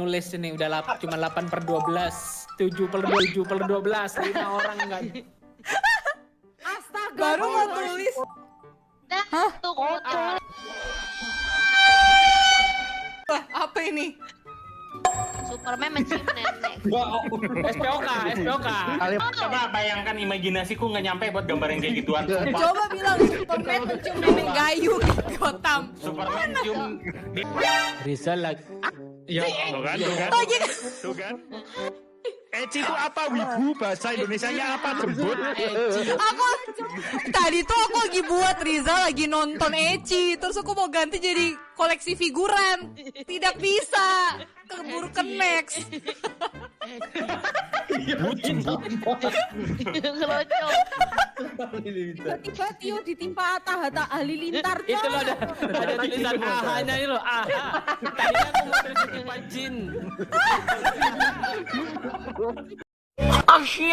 nulis ini udah cuma 8/12, 7/12, 5 orang enggak. Astaga. Baru mau tulis. Hah? Tuh, Wah, apa ini? Superman mencium nenek. SPOK. Coba bayangkan imajinasiku nggak nyampe buat gambar yang kayak gituan. Coba bilang Superman mencium nenek Gayu di Gotham. Superman cium di... Rizal lagi. Ya, tuh kan. Tuh kan. Eci itu apa wibu? Bahasa Indonesianya apa? Jembut? Aku tadi tuh aku lagi buat Rizal lagi nonton Eci, terus aku mau ganti jadi koleksi figuran. Tidak bisa. Keburu ke next. Ngelocok. Tiba-tiba Tio ditimpa Hatta Halilintar. Itu loh ada tulisan AHA-nya ini loh, AHA. Tadinya aku mau tulis Jin. Asyik.